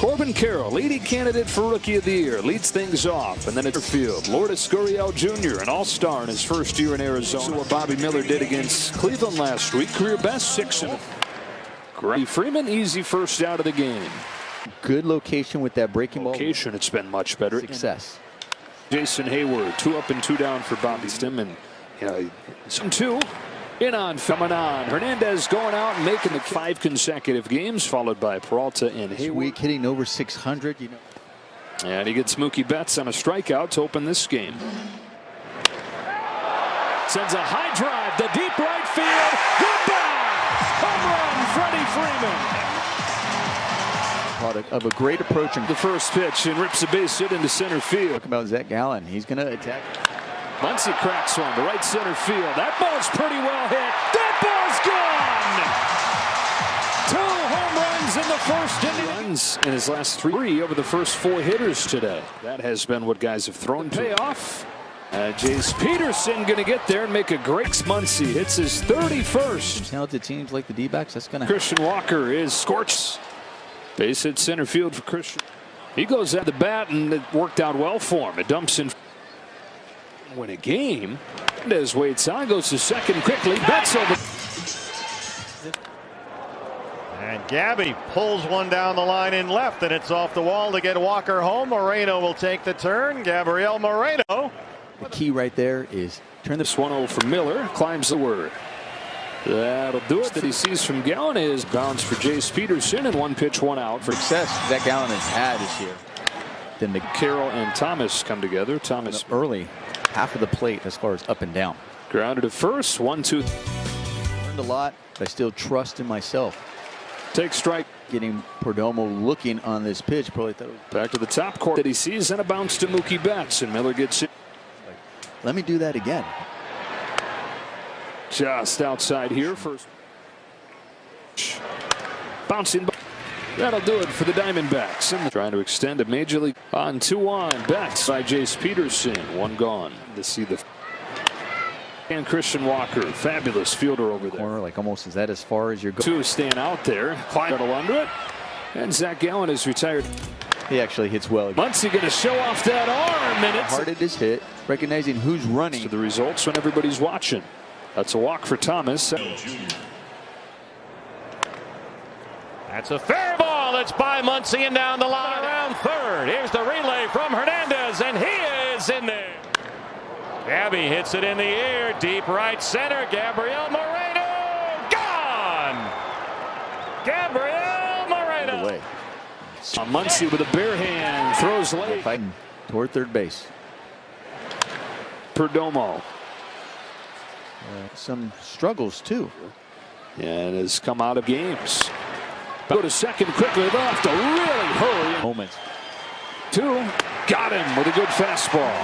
Corbin Carroll, leading candidate for Rookie of the Year, leads things off. And then at field, Lourdes Gurriel Jr., an all-star in his first year in Arizona. What Bobby Miller did against Cleveland last week. Career best 6. Great. Freeman, easy first out of the game. Good location with that breaking ball. Location, it's been much better. Success. Jason Hayward, 2 up and 2 down for Bobby Stim. And some 2. Coming on. Hernandez going out and making the 5 consecutive games, followed by Peralta and Hayward. Week hitting over 600. And he gets Mookie Betts on a strikeout to open this game. Sends a high drive to deep right field. Goodbye! Home run, Freddie Freeman. Product of a great approach. The first pitch and rips a base hit into center field. Talk about Zach Gallen. He's going to attack. Muncy cracks one to right center field. That ball's pretty well hit. That ball's gone! 2 home runs in the first inning. Runs in his last 3 over the first 4 hitters today. That has been what guys have thrown. Payoff. Jace Peterson going to get there and make a great. Muncy hits his 31st. Talented teams like the D-backs, that's going to. Christian Walker is scorched. Base hit center field for Christian. He goes at the bat and it worked out well for him. It dumps in. Win a game. Hernandez waits on, goes to second quickly. Betts over. And Gabby pulls one down the line in left, and it's off the wall to get Walker home. Moreno will take the turn. Gabriel Moreno. The key right there is turn this 1-0 for Miller. Climbs the word. That'll do it. That he sees from Gallen is bounds for Jace Peterson, and 1 pitch, 1 out for success that Gallen has had this year. Then the Carroll and Thomas come together. Thomas early. Half of the plate as far as up and down. Grounded to first. 1-2. Learned a lot, but I still trust in myself. Take strike. Getting Perdomo looking on this pitch. Probably thought it was back to the top court that he sees, and a bounce to Mookie Betts, and Miller gets it. Let me do that again. Just outside here. First. Bouncing. That'll do it for the Diamondbacks. And trying to extend a major league on 2-1. Betts by Jace Peterson. 1 gone. To see the and Christian Walker, fabulous fielder over there. Corner, like almost is that as far as you're going? 2 staying out there. Climb under it. And Zach Gallen is retired. He actually hits well. Muncy going to show off that arm. And it's hard it is hit. Recognizing who's running. To the results when everybody's watching. That's a walk for Thomas. That's a fair ball. It's by Muncy and down the line around third. Here's the relay from Hernandez, and he is in there. Gabby hits it in the air, deep right center. Gabriel Moreno, gone. Gabriel Moreno. Muncy with a bare hand throws late. Fighting toward third base. Perdomo. Some struggles too. And has come out of games. Go to second quickly. They'll have to really hurry. Moments. 2. Got him with a good fastball.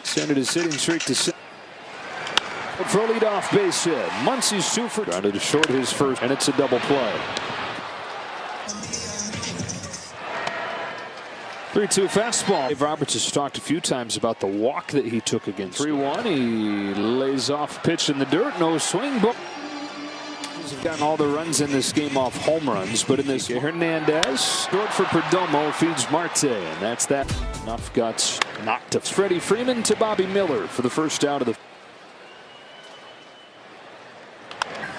Send it his hitting streak to for a leadoff base hit. Muncy's 2 for. Trying to short his first, and it's a double play. 3-2 fastball. Dave Roberts has talked a few times about the walk that he took against 3-1. He lays off pitch in the dirt. No swing, but have gotten all the runs in this game off home runs, but in this Hernandez short for Perdomo feeds Marte, and that's that. Enough guts not to Freddie Freeman to Bobby Miller for the first out of the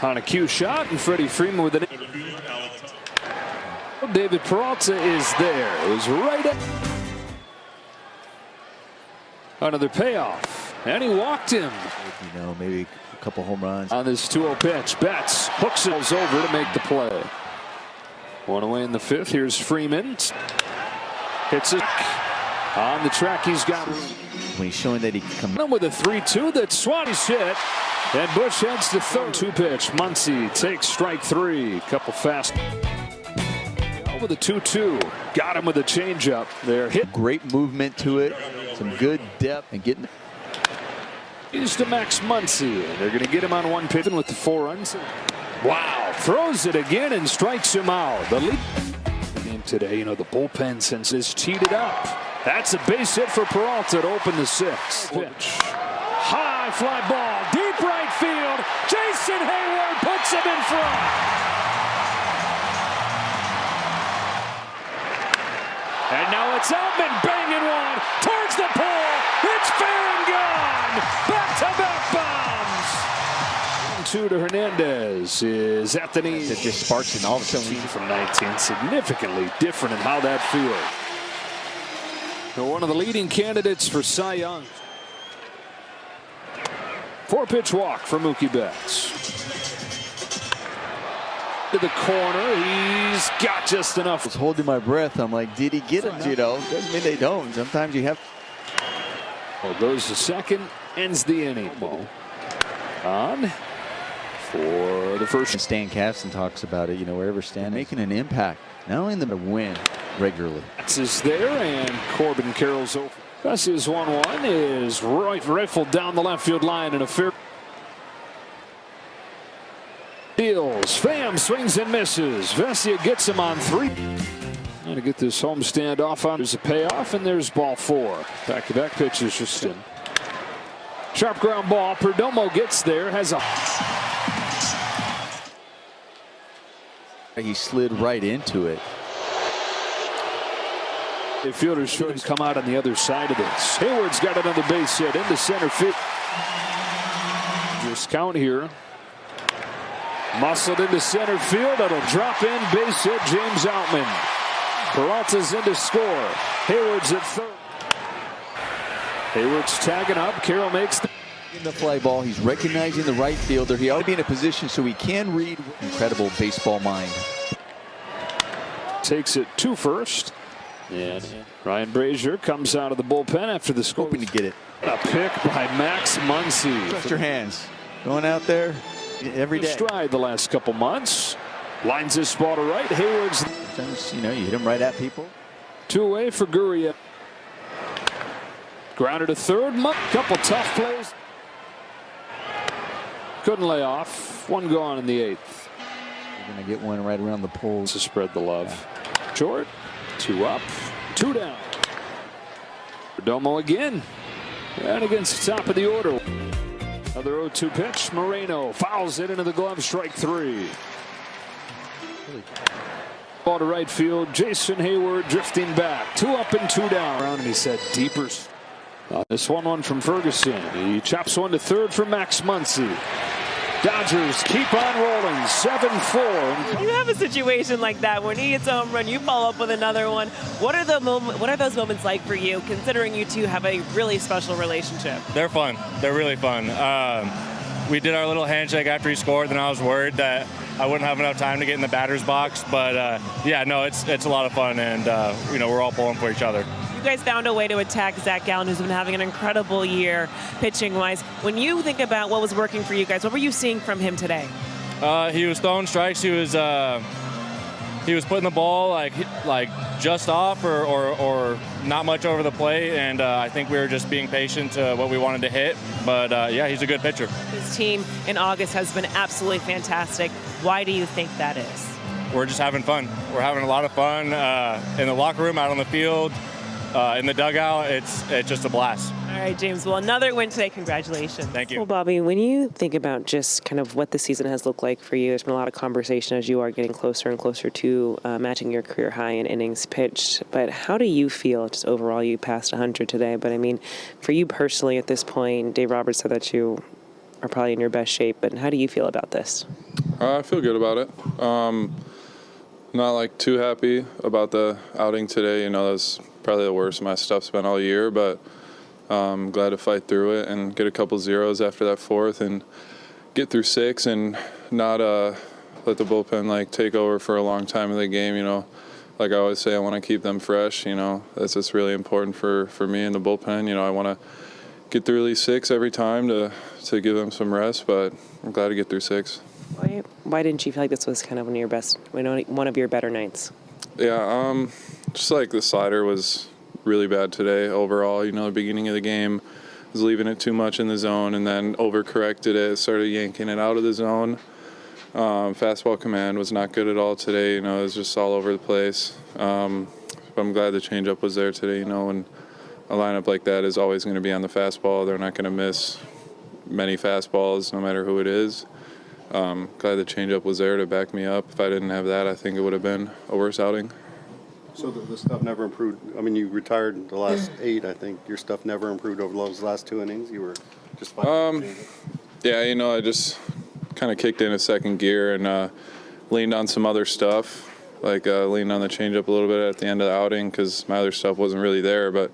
on a cue shot, and Freddie Freeman with an David Peralta is there. It was right at another payoff, and he walked him. Maybe a couple home runs on this 2-0 pitch. Betts hooks it over to make the play. 1 away in the 5th. Here's Freeman. Hits it on the track. He's got when he's showing that he can come with a 3-2 that Swatty's hit, and Bush heads to third. 2 pitch. Muncy takes strike 3. Couple fast with a 2-2. Got him with a changeup. There hit. Great movement to it. Some good depth and getting. He's to Max Muncy, and they're going to get him on 1 pitch with the 4 runs. Wow, throws it again and strikes him out. The lead game today, the bullpen since is teed it up. That's a base hit for Peralta to open the 6th pitch. High fly ball, deep right field. Jason Hayward puts him in front. It's Outman banging one towards the pole. It's fair and gone. Back-to-back bombs. 2 to Hernandez is at the knee. It just sparks, and all of a sudden, From 19, significantly different in how that feels. One of the leading candidates for Cy Young. 4-pitch walk for Mookie Betts. To the corner, he's got just enough. I was holding my breath. I'm like, did he get it? You know, doesn't mean they don't. Sometimes you have. Well, goes to second, ends the inning. Ball on for the first. Stan Kasten talks about it. You know, wherever Stan making an impact, not only them to win regularly. Betts is there, and Corbin Carroll's over. Bessie's 1-1 is rifled down the left field line in a fair. Deals. Pham swings and misses. Vesia gets him on 3. Trying to get this home stand off on. There's a payoff, and there's ball 4. Back-to-back pitches just in. Sharp ground ball. Perdomo gets there. Has a. He slid right into it. The fielders should come out on the other side of this. Hayward's got another base hit into center field. Just count here. Muscled into center field. It'll drop in. Base hit. James Outman. Peralta's in to score. Hayward's at third. Hayward's tagging up. Carroll makes the. In the fly ball, he's recognizing the right fielder. He ought to be in a position so he can read. Incredible baseball mind. Takes it to first. And Ryan Brazier comes out of the bullpen after the score. Hoping to get it. A pick by Max Muncy. Trust your hands. Going out there every day. Stride the last couple months. Lines this ball to right. Hayward's. Sometimes, you know, you hit him right at people. 2 away for Gurria. Grounded to third. Couple tough plays. Couldn't lay off. 1 gone in the 8th. You're going to get one right around the pole. To spread the love. Short. 2 up. 2 down. Perdomo again. And against the top of the order. Another 0-2 pitch. Moreno fouls it into the glove. Strike 3. Ball to right field. Jason Hayward drifting back. 2 up and 2 down. And he said deeper. This 1-1 from Ferguson. He chops one to third for Max Muncy. Dodgers keep on rolling. 7-4. You have a situation like that when he hits a home run, you follow up with another one. What are those moments like for you, considering you two have a really special relationship? They're fun. They're really fun. We did our little handshake after he scored, and I was worried that I wouldn't have enough time to get in the batter's box. But yeah, no, it's a lot of fun, and you know, we're all pulling for each other. You guys found a way to attack Zach Gallen, who's been having an incredible year pitching-wise. When you think about what was working for you guys, what were you seeing from him today? He was throwing strikes. He was putting the ball like just off or not much over the plate, and I think we were just being patient to what we wanted to hit. But yeah, he's a good pitcher. His team in August has been absolutely fantastic. Why do you think that is? We're just having fun. We're having a lot of fun in the locker room, out on the field. In the dugout, it's just a blast. All right, James. Well, another win today. Congratulations. Thank you. Well, Bobby, when you think about just kind of what the season has looked like for you, there's been a lot of conversation as you are getting closer and closer to matching your career high in innings pitched. But how do you feel just overall? You passed 100 today, but I mean, for you personally at this point, Dave Roberts said that you are probably in your best shape. But how do you feel about this? I feel good about it. Not like too happy about the outing today. You know, that's probably the worst my stuff's been all year, but I'm glad to fight through it and get a couple zeros after that 4th and get through 6 and not let the bullpen like take over for a long time in the game. You know, like I always say, I want to keep them fresh. You know, that's just really important for me in the bullpen. You know, I want to get through at least 6 every time to give them some rest, but I'm glad to get through 6. Why didn't you feel like this was kind of one of your better nights? Yeah, just like the slider was really bad today overall. You know, the beginning of the game was leaving it too much in the zone and then overcorrected it, started yanking it out of the zone. Fastball command was not good at all today. You know, it was just all over the place. But I'm glad the changeup was there today. You know, and a lineup like that is always going to be on the fastball. They're not going to miss many fastballs, no matter who it is. Glad the changeup was there to back me up. If I didn't have that, I think it would have been a worse outing. So the stuff never improved. I mean, you retired the last 8, I think. Your stuff never improved over those last 2 innings. You were just fine. Yeah, I just kind of kicked in a second gear and leaned on some other stuff, like leaned on the changeup a little bit at the end of the outing because my other stuff wasn't really there. But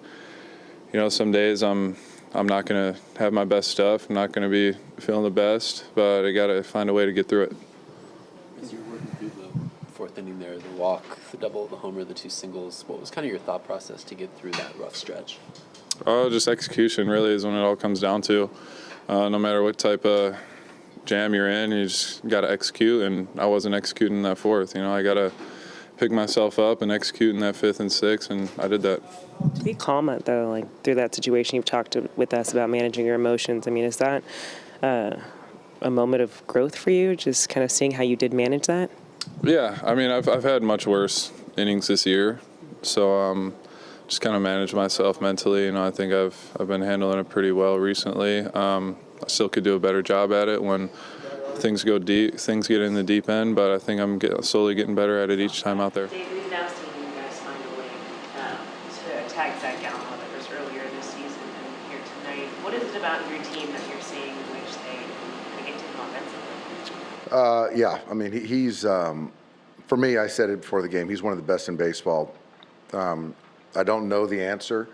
some days I'm not going to have my best stuff. I'm not going to be feeling the best, but I got to find a way to get through it. As you were working through the 4th inning there, the walk, the double, the homer, the 2 singles, what was kind of your thought process to get through that rough stretch? Oh, just execution really is when it all comes down to. No matter what type of jam you're in, you just got to execute, and I wasn't executing that 4th. I got to pick myself up and execute in that 5th and 6th, and I did that. To be calm, though, like through that situation, you've talked with us about managing your emotions. I mean, is that a moment of growth for you, just kind of seeing how you did manage that? Yeah, I mean, I've had much worse innings this year, so just kind of manage myself mentally. I think I've been handling it pretty well recently. I still could do a better job at it when things go deep, things get in the deep end, but I think I'm slowly getting better at it each time out there. Dave, we've now seen you guys find a way to tag Zach Gallen, whether it was earlier this season and here tonight. What is it about your team that you're seeing in which they kind of get to him offensively? Yeah, I mean, he's, for me, I said it before the game, he's one of the best in baseball. I don't know the answer.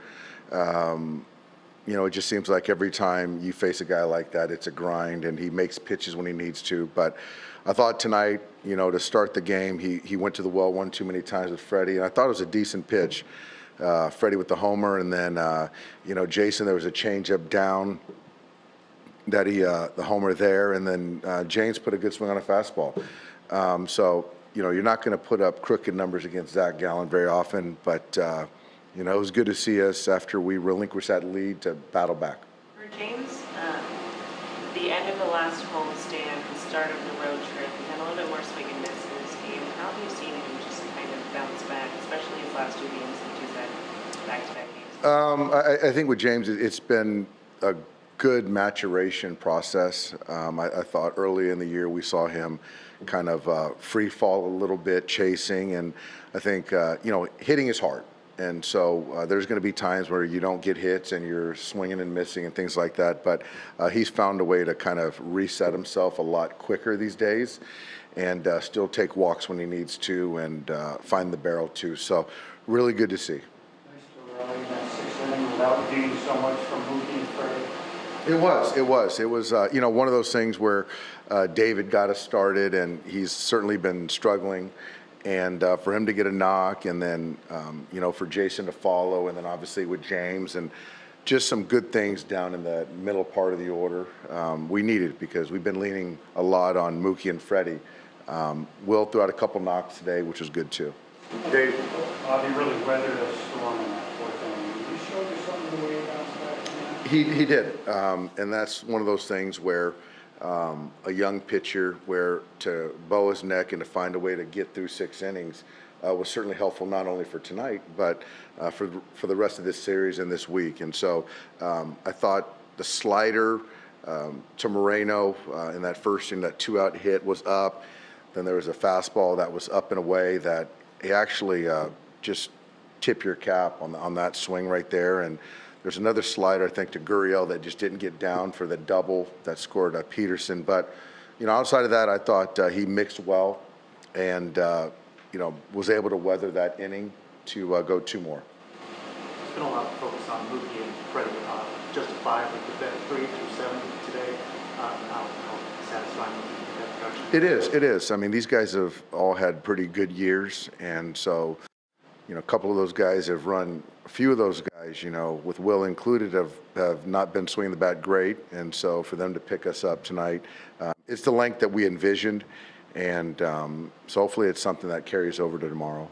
It just seems like every time you face a guy like that, it's a grind, and he makes pitches when he needs to. But I thought tonight, to start the game, he went to the well one too many times with Freddie, and I thought it was a decent pitch. Freddie with the homer, and then, Jason, there was a changeup down that the homer there, and then James put a good swing on a fastball. So, you're not going to put up crooked numbers against Zach Gallen very often, but, it was good to see us after we relinquished that lead to battle back. For James, the end of the last homestand, the start of the road trip, he had a little bit more swing and miss in this game. How have you seen him just kind of bounce back, especially his last 2 games, which he's had back-to-back games? I think with James, it's been a good maturation process. I thought early in the year we saw him kind of free fall a little bit, chasing, and I think, hitting is hard. And so there's going to be times where you don't get hits and you're swinging and missing and things like that. But he's found a way to kind of reset himself a lot quicker these days and still take walks when he needs to and find the barrel too. So really good to see. Nice to rally in that 6th inning without gaining so much from Mookie and Freddie. It was one of those things where David got us started, and he's certainly been struggling. And for him to get a knock, and then, for Jason to follow, and then obviously with James, and just some good things down in the middle part of the order. We needed, because we've been leaning a lot on Mookie and Freddie. Will threw out a couple knocks today, which was good too. Dave, Bobby really weathered a storm in that 4th inning. Did he show you something the way he bounced back from that? He did, and that's one of those things where a young pitcher, where to bow his neck and to find a way to get through 6 innings was certainly helpful, not only for tonight, but for the rest of this series and this week. And so I thought the slider to Moreno in that first inning, that 2-out hit, was up. Then there was a fastball that was up and away that he actually just tip your cap on that swing right there. And there's another slider, I think, to Gurriel that just didn't get down for the double that scored Peterson. But, outside of that, I thought he mixed well and, was able to weather that inning to go 2 more. There's been a lot of focus on Mookie and Freddie, justifiably, with that 3 through 7 today. How satisfying with that production? It is. I mean, these guys have all had pretty good years, and so, a couple of those guys have run. A few of those guys, with Will included, have not been swinging the bat great, and so for them to pick us up tonight, it's the length that we envisioned, and so hopefully it's something that carries over to tomorrow.